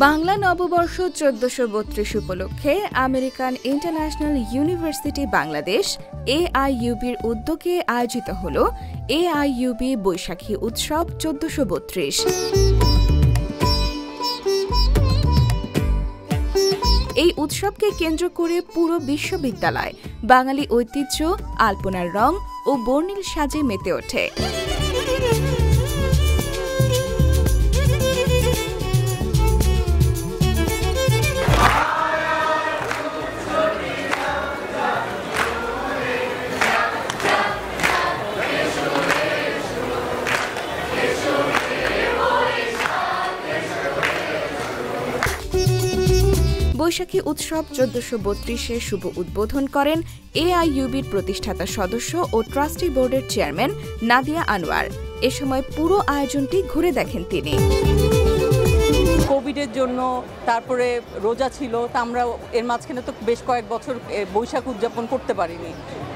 বাংলা নববর্ষ ১৪৩২ উপলক্ষে American international university Bangladesh AIUB'র উদ্যোগে আয়োজিত হল AIUB বৈশাখী উৎসব ১৪৩২। এই উৎসবকে কেন্দ্র করে পুরো বিশ্ববিদ্যালয় বাঙালি ঐতিহ্য, আলপনার রং ও বর্ণিল সাজে মেতে ওঠে। বৈশাখী উৎসব ১৪৩২-এর শুভ উদ্বোধন করেন AIUB'র প্রতিষ্ঠাতা সদস্য ও ট্রাস্টি বোর্ডের চেয়ারম্যান নাদিয়া আনোয়ার। এ সময় পুরো আয়োজনটি ঘুরে দেখেন তিনি। কোভিডের জন্য তারপরে রোজা ছিল, তা আমরা এর মাঝখানে তো বেশ কয়েক বছর বৈশাখ উদযাপন করতে পারিনি।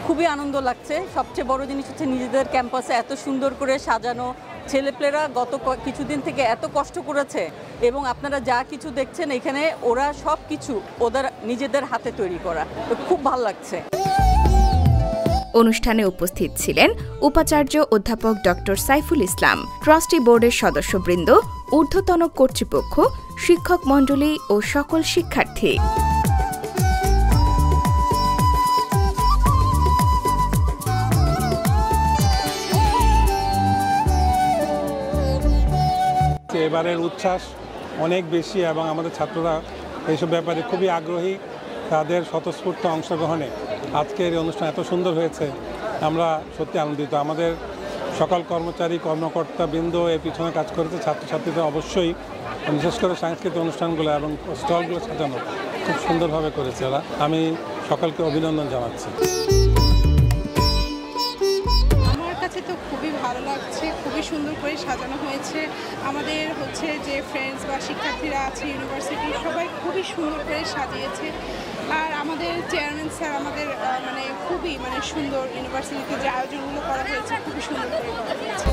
খুবই আনন্দ লাগছে। সবচেয়ে বড় জিনিস হচ্ছে নিজেদের ক্যাম্পাসে এত সুন্দর করে সাজানো। ছেলেপেলেরা গত কিছুদিন থেকে এত কষ্ট করেছে এবং আপনারা যা কিছু দেখছেন এখানে ওরা সব কিছু ওদের নিজেদের হাতে তৈরি করা, তো খুব ভালো লাগছে। অনুষ্ঠানে উপস্থিত ছিলেন উপাচার্য অধ্যাপক ডক্টর সাইফুল ইসলাম, ট্রাস্টি বোর্ডের সদস্যবৃন্দ, ঊর্ধ্বতন কর্তৃপক্ষ, শিক্ষক মণ্ডলী ও সকল শিক্ষার্থী। এবারের উচ্ছ্বাস অনেক বেশি এবং আমাদের ছাত্ররা এইসব ব্যাপারে খুবই আগ্রহী। তাদের স্বতঃস্ফূর্ত অংশগ্রহণে আজকের এই অনুষ্ঠান এত সুন্দর হয়েছে, আমরা সত্যি আনন্দিত। আমাদের সকল কর্মচারী কর্মকর্তা বৃন্দ এর পিছনে কাজ করেছে। ছাত্রছাত্রীরা অবশ্যই, বিশেষ করে সাংস্কৃতিক অনুষ্ঠানগুলো এবং স্টলগুলো সাজানো খুব সুন্দরভাবে করেছে ওরা। আমি সকলকে অভিনন্দন জানাচ্ছি। তো খুবই ভালো লাগছে, খুবই সুন্দর করে সাজানো হয়েছে। আমাদের যে ফ্রেন্ডস বা শিক্ষার্থীরা আছে ইউনিভার্সিটি, সবাই খুবই সুন্দর করে সাজিয়েছে। আর আমাদের চেয়ারম্যান স্যার আমাদের খুবই সুন্দর ইউনিভার্সিটিতে যে আয়োজনগুলো করা হয়েছে খুবই সুন্দর করে করা হয়েছে।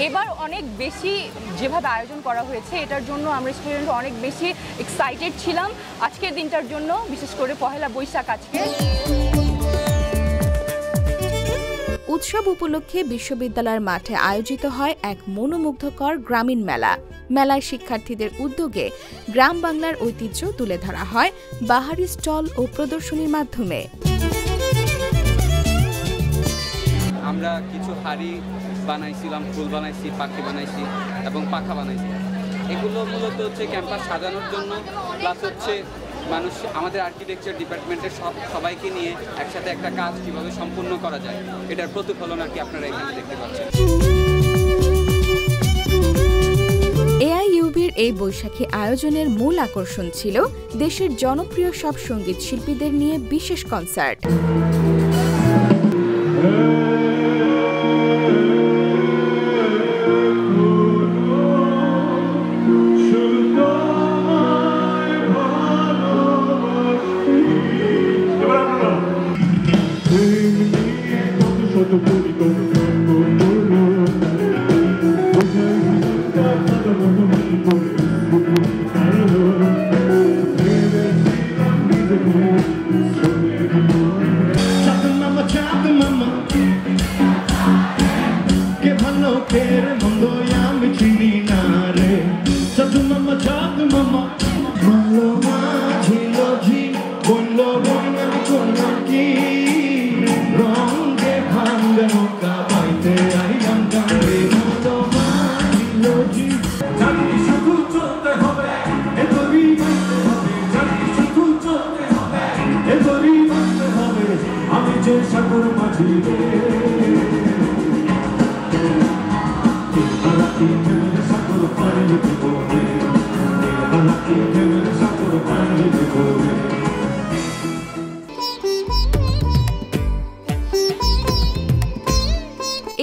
এবার অনেক বেশি যেভাবে আয়োজন করা হয়েছে এটার জন্য আমরা স্টুডেন্ট অনেক বেশি এক্সাইটেড ছিলাম আজকের দিনটার জন্য, বিশেষ করে পহেলা বৈশাখ আজকে। উৎসব উপলক্ষে বিশ্ববিদ্যালয়ের মাঠে আয়োজিত হয় এক মনোমুগ্ধকর গ্রামীণ মেলা। মেলায় শিক্ষার্থীদের উদ্যোগে গ্রাম বাংলার ঐতিহ্য তুলে ধরা হয় বাহারি স্টল ও প্রদর্শনীর মাধ্যমে। আমরা কিছু হাড়ি বানাইছিলাম, ফুল বানাইছি, পাখি বানাইছি এবং পাখা বানাইছি। এগুলো মূলত ক্যাম্পাস সাজানোর জন্য, প্লাস মানুষ আমাদের আর্কিটেকচার ডিপার্টমেন্টের সবাইকে নিয়ে একসাথে একটা কাজ কিভাবে সম্পূর্ণ করা যায় এটার প্রতিফলন আপনারা এখানে দেখতে পাচ্ছেন। AIUB'র এই বৈশাখী আয়োজনের মূল আকর্ষণ ছিল দেশের জনপ্রিয় সব সঙ্গীত শিল্পীদের নিয়ে বিশেষ কনসার্ট।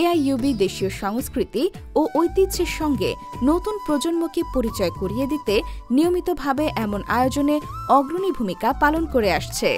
AIUB দেশীয় সংস্কৃতি ও ঐতিহ্যের সঙ্গে নতুন প্রজন্মকে পরিচয় করিয়ে দিতে নিয়মিতভাবে এমন আয়োজনে অগ্রণী ভূমিকা পালন করে আসছে।